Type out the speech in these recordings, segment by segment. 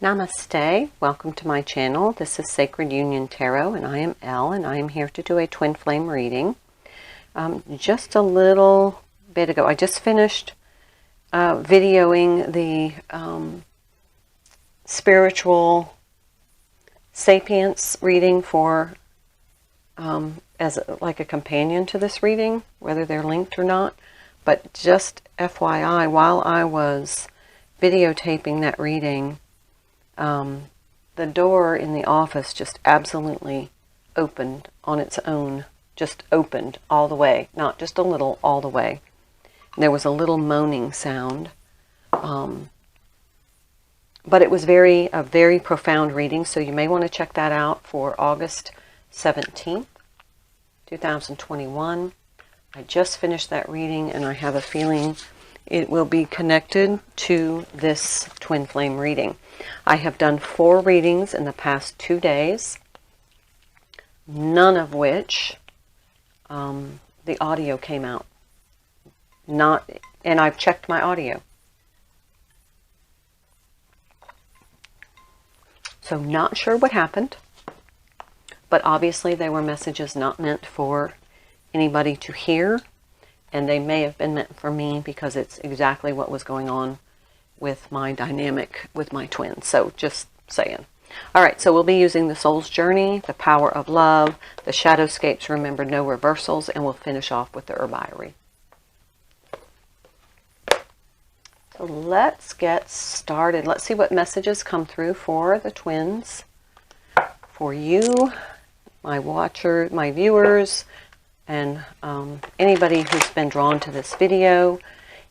Namaste, welcome to my channel. This is Sacred Union Tarot and I am Elle and I am here to do a twin flame reading. Just a little bit ago, I just finished videoing the spiritual sapience reading for as like a companion to this reading, whether they're linked or not. But just FYI, while I was videotaping that reading, the door in the office just absolutely opened on its own, just opened all the way, not just a little, all the way. There was a little moaning sound, but it was a very profound reading, so you may want to check that out for August 17th, 2021. I just finished that reading and I have a feeling it will be connected to this twin flame reading. I have done 4 readings in the past 2 days, none of which the audio came out. And I've checked my audio. So not sure what happened, but obviously they were messages not meant for anybody to hear. And they may have been meant for me because it's exactly what was going on with my dynamic with my twins. So just saying. All right, so we'll be using the Soul's Journey, the Power of Love, the Shadowscapes, remember no reversals, and we'll finish off with the herbiary. So let's get started. Let's see what messages come through for the twins. For you, my watchers, my viewers, and anybody who's been drawn to this video.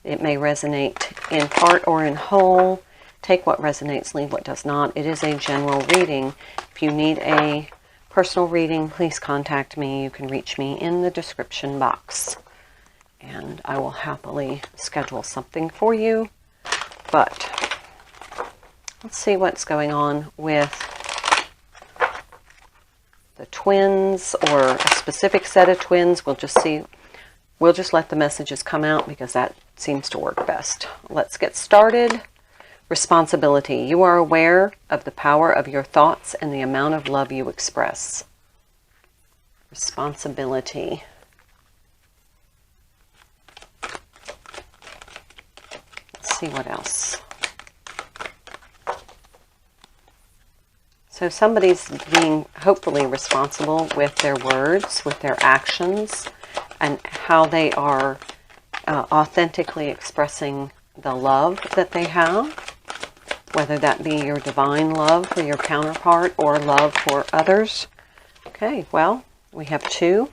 It may resonate in part or in whole. Take what resonates, leave what does not. It is a general reading. If you need a personal reading, please contact me. You can reach me in the description box, and I will happily schedule something for you. But let's see what's going on with the twins, or a specific set of twins. We'll just let the messages come out because that seems to work best. Let's get started. Responsibility. You are aware of the power of your thoughts and the amount of love you express. Responsibility. Let's see what else. So somebody's being hopefully responsible with their words, with their actions, and how they are authentically expressing the love that they have, whether that be your divine love for your counterpart or love for others. Okay, well, we have 2.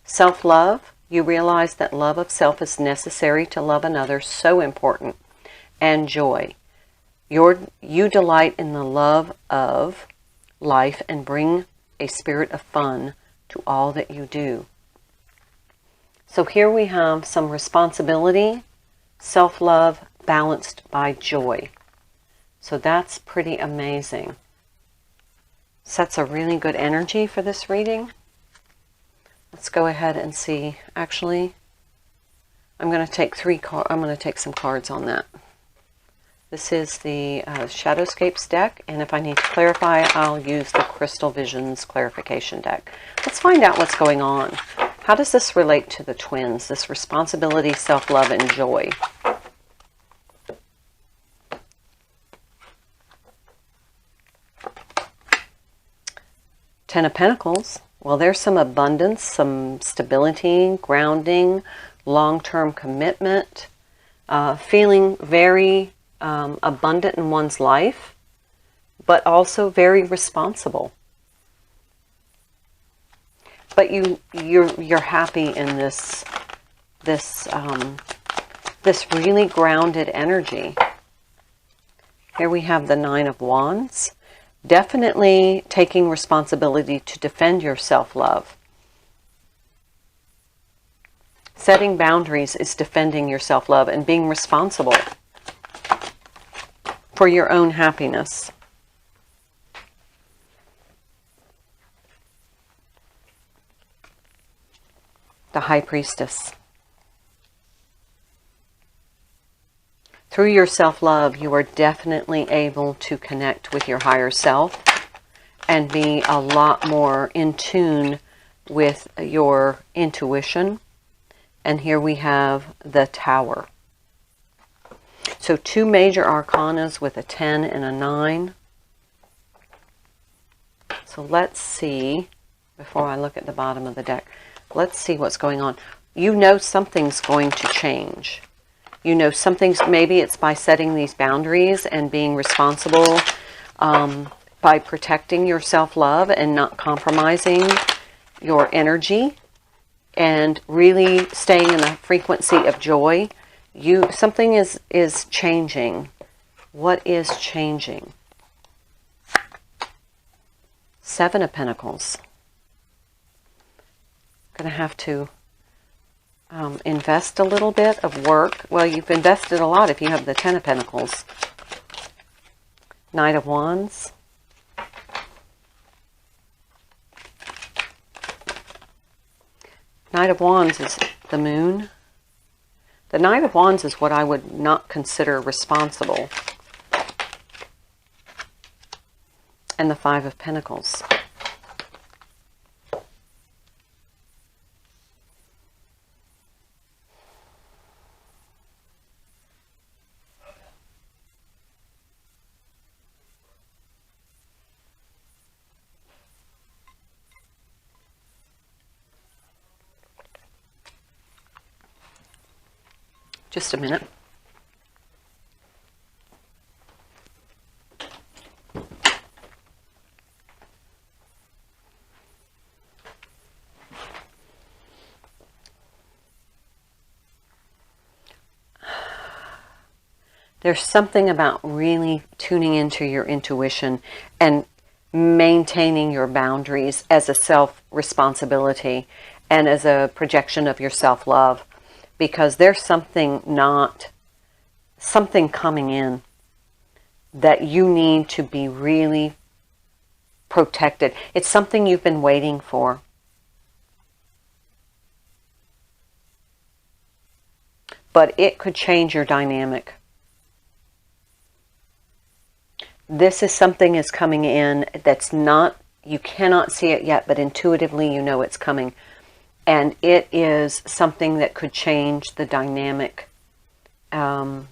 Self-love. You realize that love of self is necessary to love another, so important. And joy. You delight in the love of life and bring a spirit of fun to all that you do. So here we have some responsibility, self-love, balanced by joy. So that's pretty amazing. Sets a really good energy for this reading. Let's go ahead and see. Actually, I'm going to take some cards on that. This is the Shadowscapes deck, and if I need to clarify, I'll use the Crystal Visions clarification deck. Let's find out what's going on. How does this relate to the twins, this responsibility, self-love, and joy? Ten of Pentacles. Well, there's some abundance, some stability, grounding, long-term commitment, feeling very abundant in one's life, but also very responsible. But you're happy in this really grounded energy. Here we have the 9 of Wands. Definitely taking responsibility to defend your self-love. Setting boundaries is defending your self-love and being responsible for your own happiness. The High Priestess. through your self-love, you are definitely able to connect with your higher self and be a lot more in tune with your intuition. And here we have the Tower. So 2 major arcanas with a 10 and a 9. So let's see, before I look at the bottom of the deck, let's see what's going on. You know something's going to change. You know something's, maybe it's by setting these boundaries and being responsible, by protecting your self-love and not compromising your energy and really staying in the frequency of joy. Something is changing. What is changing? 7 of Pentacles. Going to have to invest a little bit of work. Well, you've invested a lot if you have the 10 of Pentacles. Knight of Wands. Knight of Wands is the Moon. The Knight of Wands is what I would not consider responsible. And the 5 of Pentacles. Just a minute. There's something about really tuning into your intuition and maintaining your boundaries as a self-responsibility and as a projection of your self-love. Because there's something coming in that you need to be really protected. It's something you've been waiting for. But it could change your dynamic. This is something is coming in that's not, you cannot see it yet, but intuitively you know it's coming. And it is something that could change the dynamic. But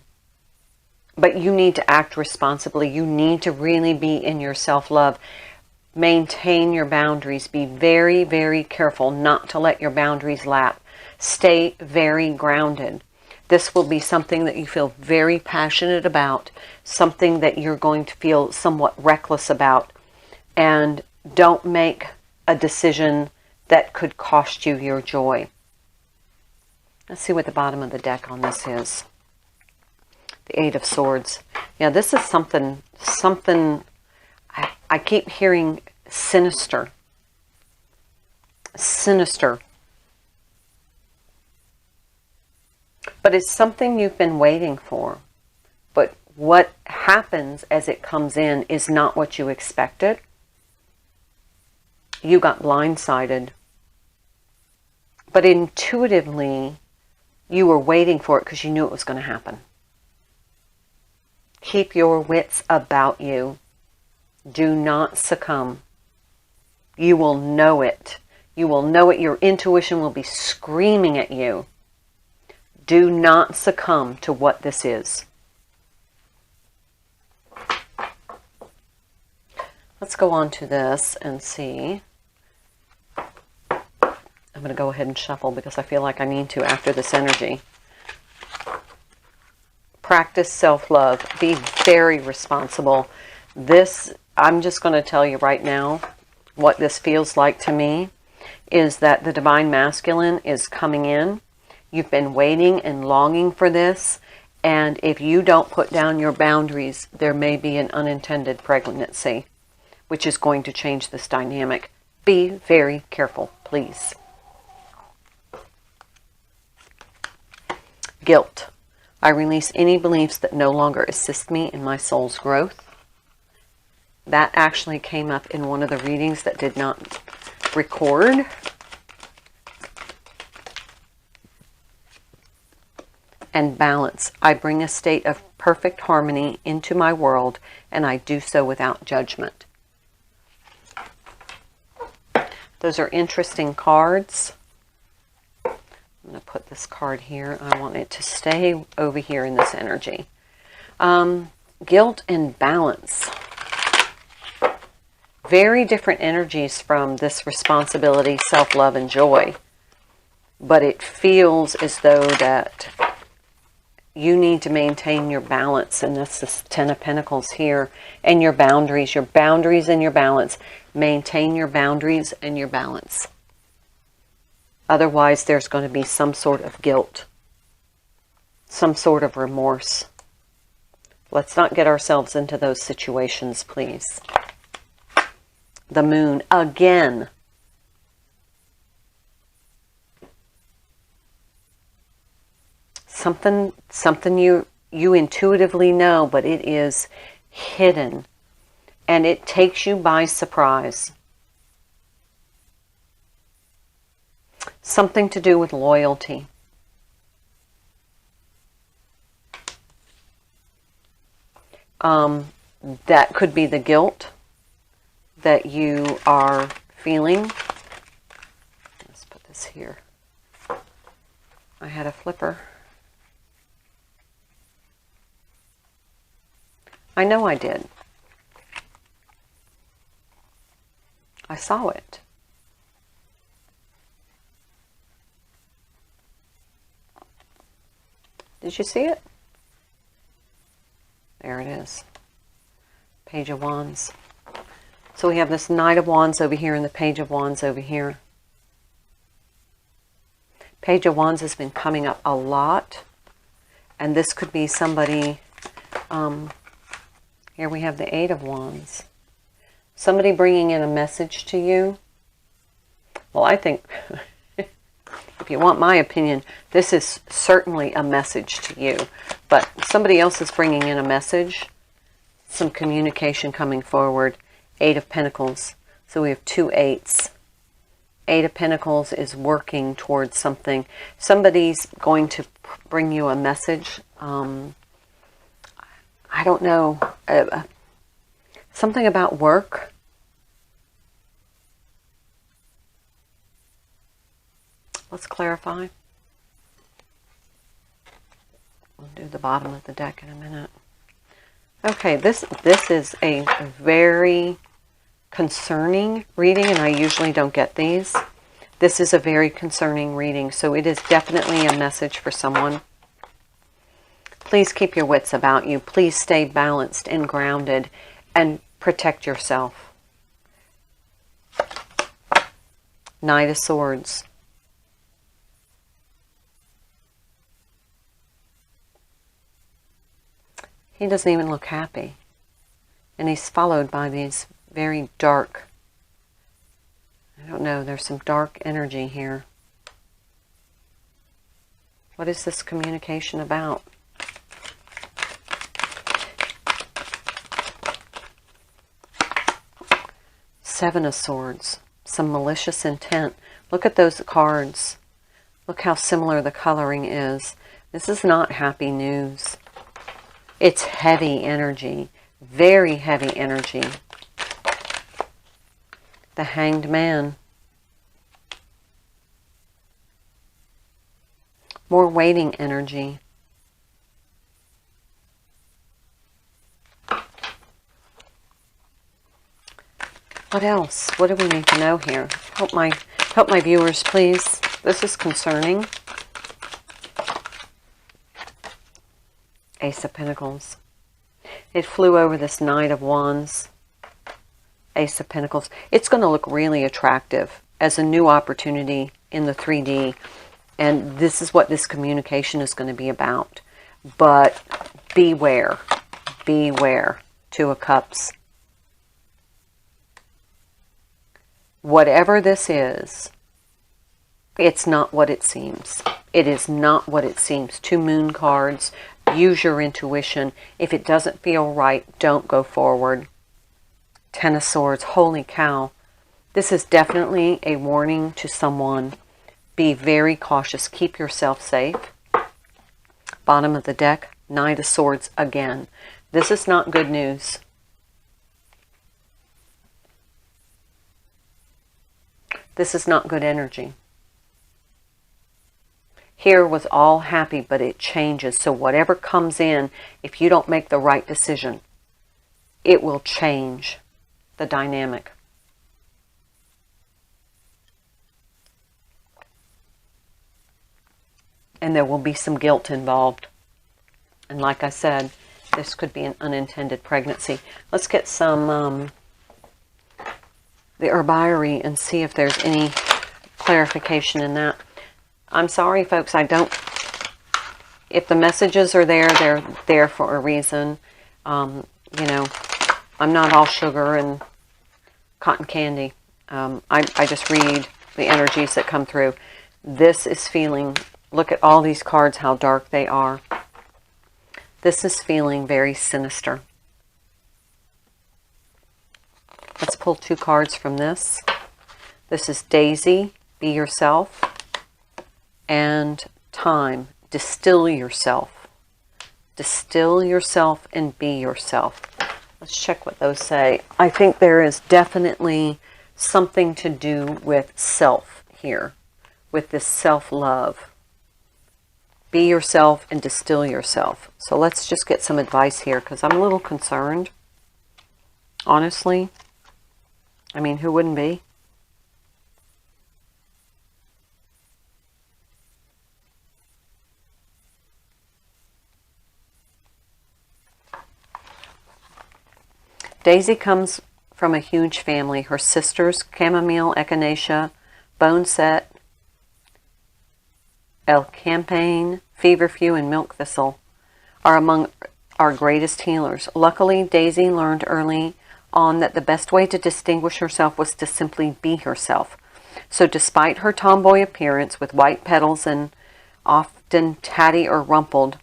you need to act responsibly. You need to really be in your self-love. Maintain your boundaries. Be very, very careful not to let your boundaries lap. Stay very grounded. This will be something that you feel very passionate about. Something that you're going to feel somewhat reckless about. And don't make a decision that could cost you your joy. Let's see what the bottom of the deck on this is. The 8 of Swords. Yeah, this is something I keep hearing sinister. Sinister. But it's something you've been waiting for. But what happens as it comes in is not what you expected. You got blindsided. But intuitively, you were waiting for it because you knew it was going to happen. Keep your wits about you. Do not succumb. You will know it. You will know it. Your intuition will be screaming at you. Do not succumb to what this is. Let's go on to this and see. I'm going to go ahead and shuffle because I feel like I need to after this energy. Practice self-love. Be very responsible. This, I'm just going to tell you right now, what this feels like to me is that the Divine Masculine is coming in. You've been waiting and longing for this. And if you don't put down your boundaries, there may be an unintended pregnancy, which is going to change this dynamic. Be very careful, please. Guilt. I release any beliefs that no longer assist me in my soul's growth. That actually came up in one of the readings that did not record. And balance. I bring a state of perfect harmony into my world, and I do so without judgment. Those are interesting cards. I'm going to put this card here. I want it to stay over here in this energy. Guilt and balance. Very different energies from this responsibility, self-love, and joy. But it feels as though that you need to maintain your balance, and that's the Ten of Pentacles here, and your boundaries and your balance. Maintain your boundaries and your balance. Otherwise, there's going to be some sort of guilt, some sort of remorse. Let's not get ourselves into those situations, please. The Moon, again. Something you intuitively know, but it is hidden. And it takes you by surprise. Something to do with loyalty. That could be the guilt that you are feeling. Let's put this here. I had a flipper. I know I did. I saw it. Did you see it? There it is. Page of Wands. So we have this Knight of Wands over here and the Page of Wands over here. Page of Wands has been coming up a lot. And this could be somebody... here we have the Eight of Wands. Somebody bringing in a message to you. Well, I think, if you want my opinion, this is certainly a message to you. But somebody else is bringing in a message. Some communication coming forward. Eight of Pentacles. So we have two eights. Eight of Pentacles is working towards something. Somebody's going to bring you a message. I don't know. Something about work. Let's clarify. We'll do the bottom of the deck in a minute. Okay, this is a very concerning reading, and I usually don't get these. This is a very concerning reading, so it is definitely a message for someone. Please keep your wits about you. Please stay balanced and grounded and protect yourself. Knight of Swords. He doesn't even look happy. And he's followed by these very dark, I don't know, there's some dark energy here. What is this communication about? Seven of Swords. Some malicious intent. Look at those cards. Look how similar the coloring is. This is not happy news. It's heavy energy. Very heavy energy. The Hanged Man. More waiting energy. What else? What do we need to know here? Help my viewers, please. This is concerning. Ace of Pentacles. It flew over this Knight of Wands. Ace of Pentacles. It's going to look really attractive as a new opportunity in the 3D. And this is what this communication is going to be about. But beware. Beware. Two of Cups. Whatever this is, it's not what it seems. It is not what it seems. Two Moon cards. Use your intuition. If it doesn't feel right, don't go forward. Ten of Swords. Holy cow. This is definitely a warning to someone. Be very cautious. Keep yourself safe. Bottom of the deck. Knight of Swords again. This is not good news. This is not good energy. Here was all happy, but it changes. So whatever comes in, if you don't make the right decision, it will change the dynamic. And there will be some guilt involved. And like I said, this could be an unintended pregnancy. Let's get some the herbiary and see if there's any clarification in that. I'm sorry, folks, I don't... If the messages are there, they're there for a reason. You know, I'm not all sugar and cotton candy. I just read the energies that come through. This is feeling... Look at all these cards, how dark they are. This is feeling very sinister. Let's pull 2 cards from this. This is Daisy, be yourself, and Time, distill yourself. Distill yourself and be yourself. Let's check what those say. I think there is definitely something to do with self here, with this self-love. Be yourself and distill yourself. So let's just get some advice here, because I'm a little concerned, honestly. I mean, who wouldn't be? Daisy comes from a huge family. Her sisters, Chamomile, Echinacea, Boneset, Campaign, Feverfew, and Milk Thistle are among our greatest healers. Luckily, Daisy learned early on that the best way to distinguish herself was to simply be herself. So despite her tomboy appearance with white petals and often tatty or rumpled,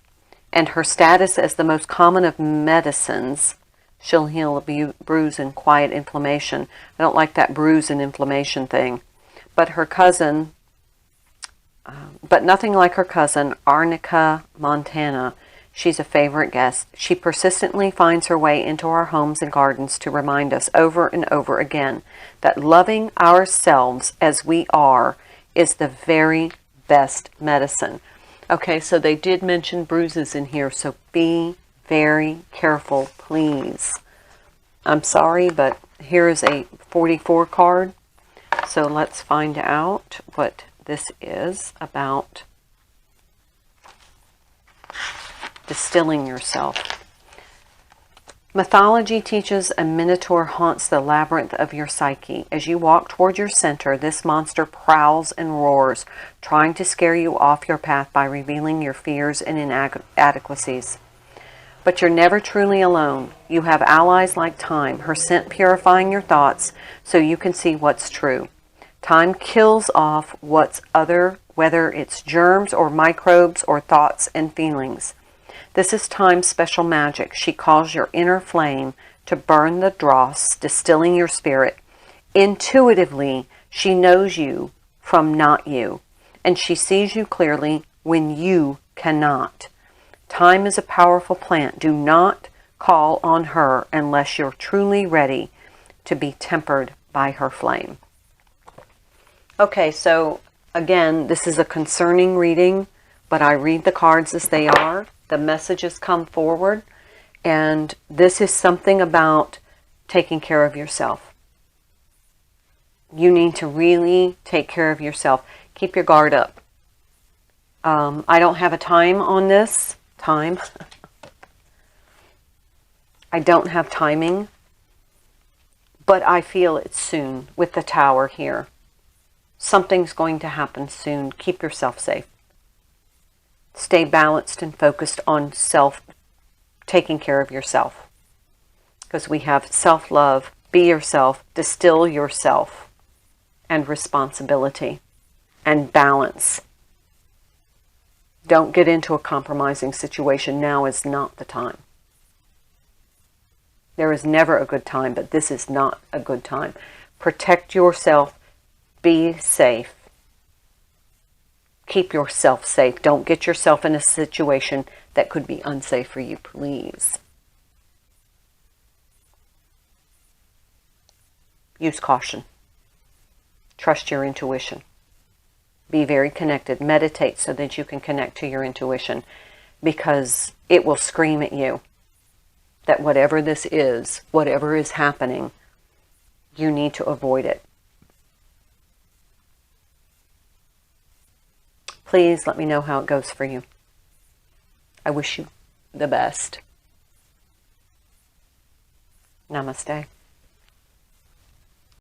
and her status as the most common of medicines, she'll heal a bruise and quiet inflammation. I don't like that bruise and inflammation thing. But her cousin, but nothing like her cousin, Arnica Montana. She's a favorite guest. She persistently finds her way into our homes and gardens to remind us over and over again that loving ourselves as we are is the very best medicine. Okay, so they did mention bruises in here, so be very careful, please. I'm sorry, but here is a 44 card. So let's find out what this is about. Distilling yourself. Mythology teaches a minotaur haunts the labyrinth of your psyche. As you walk toward your center, this monster prowls and roars, trying to scare you off your path by revealing your fears and inadequacies. But you're never truly alone. You have allies like Time, her scent purifying your thoughts so you can see what's true. Time kills off what's other, whether it's germs or microbes or thoughts and feelings. This is Time's special magic. She calls your inner flame to burn the dross, distilling your spirit. Intuitively, she knows you from not you, and she sees you clearly when you cannot. Time is a powerful plant. Do not call on her unless you're truly ready to be tempered by her flame. Okay, so again, this is a concerning reading, but I read the cards as they are. The messages come forward, and this is something about taking care of yourself. You need to really take care of yourself. Keep your guard up. I don't have a time on this. Time. I don't have timing, but I feel it soon with the Tower here. Something's going to happen soon. Keep yourself safe. Stay balanced and focused on taking care of yourself. Because we have self-love, be yourself, distill yourself, and responsibility, and balance. Don't get into a compromising situation. Now is not the time. There is never a good time, but this is not a good time. Protect yourself. Be safe. Keep yourself safe. Don't get yourself in a situation that could be unsafe for you, please. Use caution. Trust your intuition. Be very connected. Meditate so that you can connect to your intuition, because it will scream at you that whatever this is, whatever is happening, you need to avoid it. Please let me know how it goes for you. I wish you the best. Namaste.